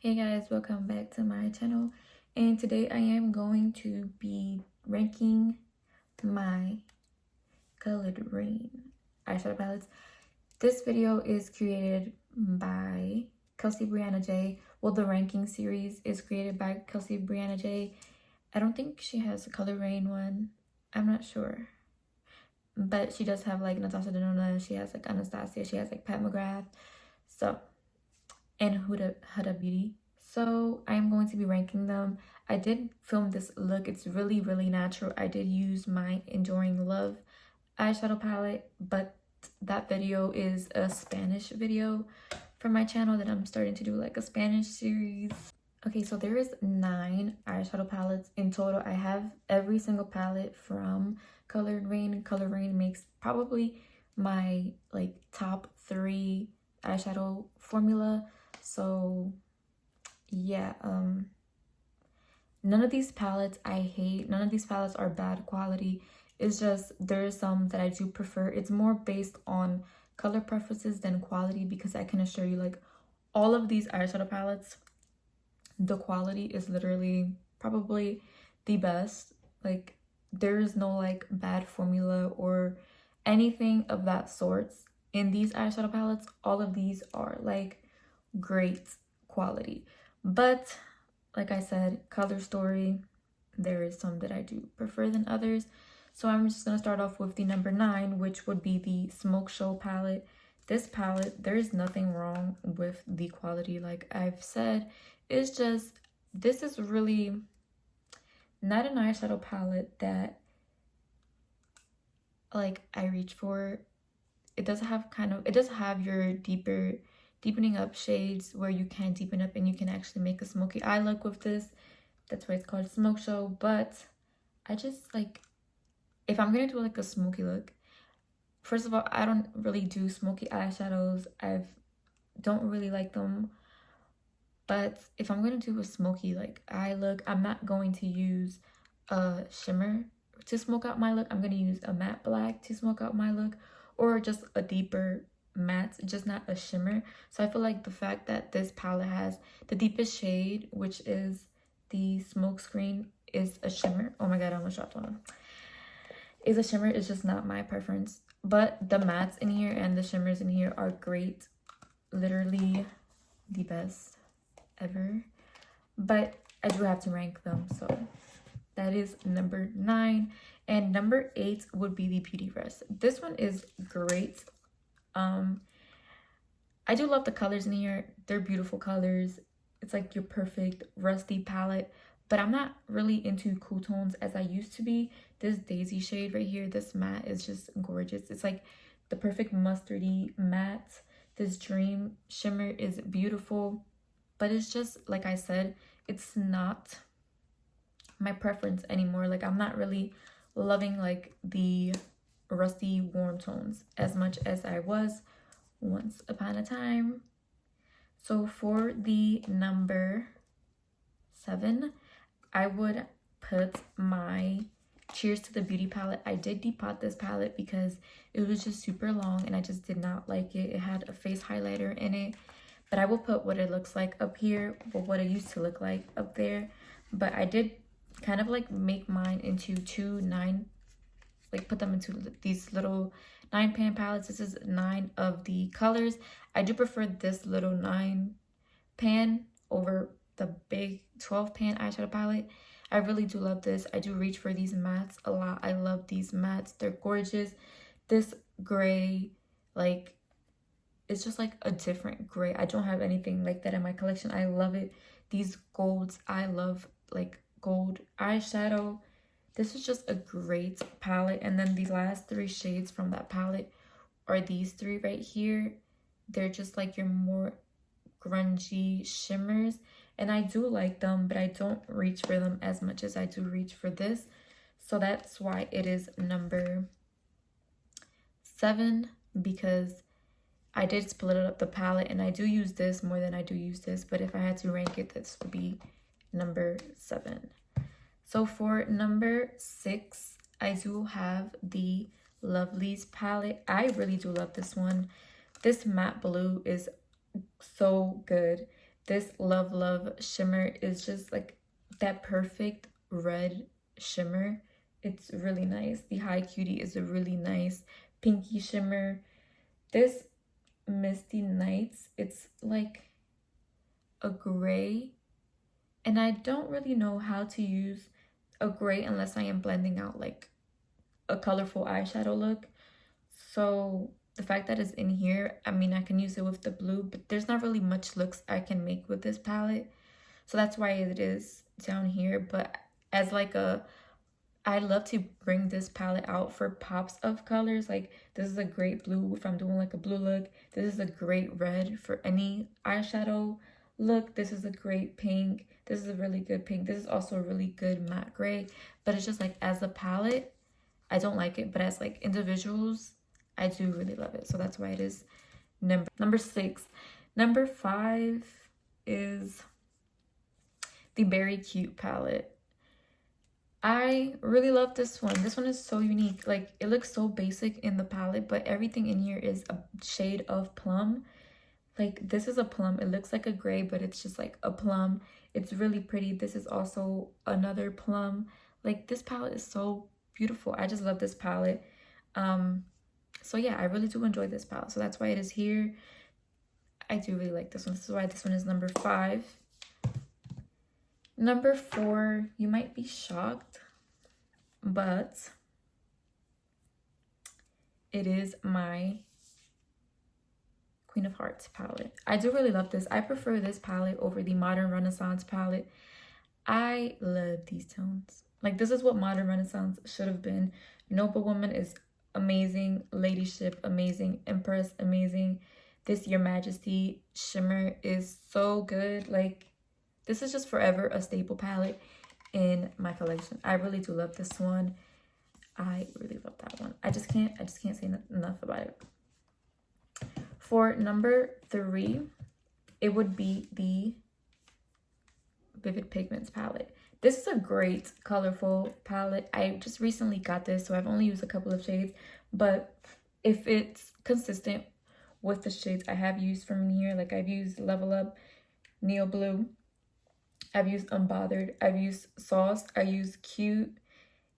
Hey guys, welcome back to my channel, and today I am going to be ranking my Coloured Raine eyeshadow palettes. This video is created by Kelsee Briana Jai. Well, the ranking series is created by Kelsee Briana Jai. I don't think she has a Coloured Raine one. I'm not sure. But she does have like Natasha Denona, she has like Anastasia, she has like Pat McGrath. So, and Huda Beauty. So I'm going to be ranking them. I did film this look. It's really natural. I did use my Enduring Love eyeshadow palette, but that video is a Spanish video for my channel that I'm starting to do like a Spanish series. Okay, so there is 9 eyeshadow palettes in total. I have every single palette from Coloured Raine. Coloured Raine makes probably my like top 3 eyeshadow formula. So yeah, none of these palettes I hate. None of these palettes are bad quality. It's just there's some that I do prefer. It's more based on color preferences than quality, because I can assure you, like, all of these eyeshadow palettes, the quality is literally probably the best. Like, there's no like bad formula or anything of that sorts in these eyeshadow palettes. All of these are like great quality. But like I said, color story, there is some that I do prefer than others. So I'm just going to start off with the number 9, which would be the Smoke Show palette. This palette, there is nothing wrong with the quality. Like I've said, it's just, this is really not an eyeshadow palette that like I reach for. It does have your deepening up shades where you can deepen up and you can actually make a smoky eye look with this. That's why it's called Smoke Show. But I just like, if I'm gonna do like a smoky look, first of all, I don't really do smoky eyeshadows. Don't really like them. But if I'm gonna do a smoky like eye look, I'm not going to use a shimmer to smoke out my look. I'm gonna use a matte black to smoke out my look, or just a deeper matte, just not a shimmer. So I feel like the fact that this palette has the deepest shade, which is the Smoke Screen, is a shimmer. Oh my god, I almost dropped one. Is a shimmer. It's just not my preference. But the mattes in here and the shimmers in here are great. Literally the best ever. But I do have to rank them, so that is number 9. And number 8 would be the Beauty Rest. This one is great. I do love the colors in here. They're beautiful colors. It's like your perfect rusty palette, but I'm not really into cool tones as I used to be. This Daisy shade right here, this matte, is just gorgeous. It's like the perfect mustardy matte. This Dream shimmer is beautiful, but it's just, like I said, it's not my preference anymore. Like, I'm not really loving like the rusty warm tones as much as I was once upon a time. So for the number 7, I would put my Cheers to the Beauty palette. I did depot this palette because it was just super long and I just did not like it. It had a face highlighter in it, but I will put what it looks like up here, or what it used to look like up there. But I did kind of like make mine into 2 9, like put them into these little 9 pan palettes. This is 9 of the colors. I do prefer this little 9 pan over the big 12 pan eyeshadow palette. I really do love this. I do reach for these mattes a lot. I love these mattes. They're gorgeous. This gray, like, it's just like a different gray. I don't have anything like that in my collection. I love it. These golds, I love like gold eyeshadow. This is just a great palette. And then the last 3 shades from that palette are these 3 right here. They're just like your more grungy shimmers, and I do like them, but I don't reach for them as much as I do reach for this. So that's why it is number 7, because I did split up the palette and I do use this more than I do use this. But if I had to rank it, this would be number 7. So for number 6, I do have the Lovelyz palette. I really do love this one. This matte blue is so good. This Love Love shimmer is just like that perfect red shimmer. It's really nice. The High Cutie is a really nice pinky shimmer. This Misty Nights, it's like a gray, and I don't really know how to use a gray unless I am blending out like a colorful eyeshadow look. So the fact that it's in here, I mean, I can use it with the blue, but there's not really much looks I can make with this palette. So that's why it is down here. But as like a, I love to bring this palette out for pops of colors. Like this is a great blue if I'm doing like a blue look. This is a great red for any eyeshadow look. This is a great pink. This is a really good pink. This is also a really good matte gray. But it's just like as a palette, I don't like it. But as like individuals, I do really love it. So that's why it is number 6. Number 5 is the Berry Cute palette. I really love this one. This one is so unique. Like it looks so basic in the palette, but everything in here is a shade of plum. Like this is a plum. It looks like a gray, but it's just like a plum. It's really pretty. This is also another plum. Like this palette is so beautiful. I just love this palette. So yeah, I really do enjoy this palette. So that's why it is here. I do really like this one. This is why this one is number 5. Number 4, you might be shocked, but it is my Queen of Hearts palette. I do really love this. I prefer this palette over the Modern Renaissance palette. I love these tones. Like this is what Modern Renaissance should have been. Noble Woman is amazing. Ladyship, amazing. Empress, amazing. This Your Majesty shimmer is so good. Like this is just forever a staple palette in my collection. I really do love this one. I really love that one. I just can't say enough about it. For number 3, it would be the Vivid Pigments palette. This is a great colorful palette. I just recently got this, so I've only used a couple of shades, but if it's consistent with the shades I have used from here, like I've used Level Up, Neo Blue, I've used Unbothered, I've used Sauce, I used Cute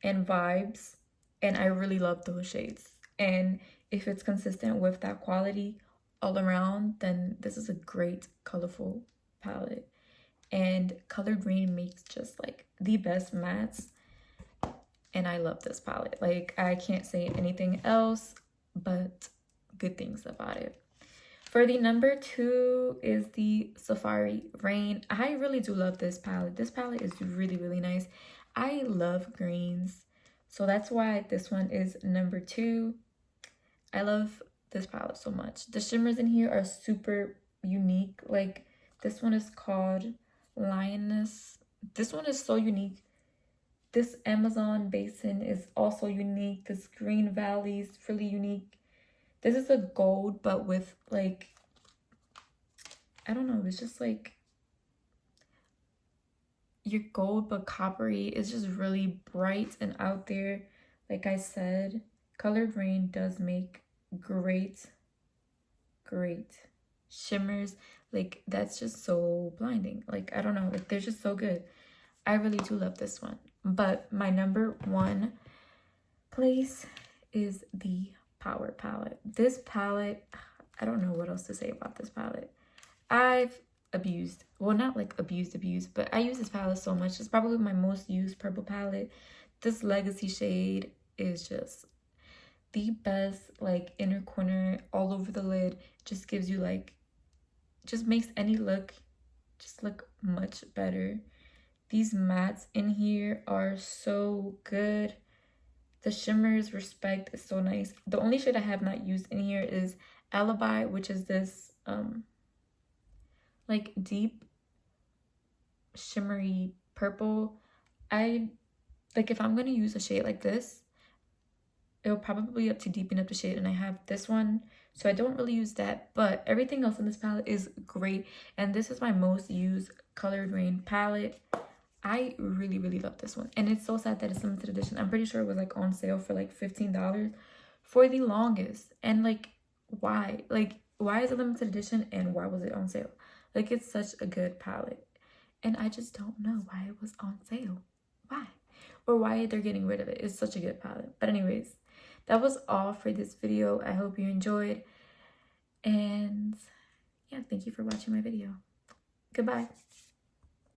and Vibes, and I really love those shades. And if it's consistent with that quality all around, then this is a great colorful palette. And Coloured Raine makes just like the best mattes, and I love this palette. Like I can't say anything else but good things about it. For the number 2 is the Safari Rain. I really do love this palette. This palette is really, really nice. I love greens, so that's why this one is number 2. I love this palette so much. The shimmers in here are super unique. Like this one is called Lioness. This one is so unique. This Amazon Basin is also unique. This Green Valley is really unique. This is a gold, but with like, I don't know, it's just like your gold but coppery. It's just really bright and out there. Like I said, Coloured Raine does make great shimmers. Like that's just so blinding. Like I don't know, like they're just so good. I really do love this one. But my number 1 place is the Power palette. This palette, I don't know what else to say about this palette. I've abused, well, not like abused, but I use this palette so much. It's probably my most used purple palette. This Legacy shade is just the best. Like inner corner, all over the lid, just gives you like, just makes any look just look much better. These mattes in here are so good. The shimmers, Respect is so nice. The only shade I have not used in here is Alibi, which is this like deep shimmery purple. I like, if I'm gonna use a shade like this, it'll probably be up to deepen up the shade, and I have this one, so I don't really use that. But everything else in this palette is great, and this is my most used Coloured Raine palette. I really, really love this one. And it's so sad that it's limited edition. I'm pretty sure it was like on sale for like $15 for the longest. And like, why? Like, why is it limited edition and why was it on sale? Like, it's such a good palette. And I just don't know why it was on sale. Why? Or why they're getting rid of it. It's such a good palette. But anyways, that was all for this video. I hope you enjoyed. And yeah, thank you for watching my video. Goodbye.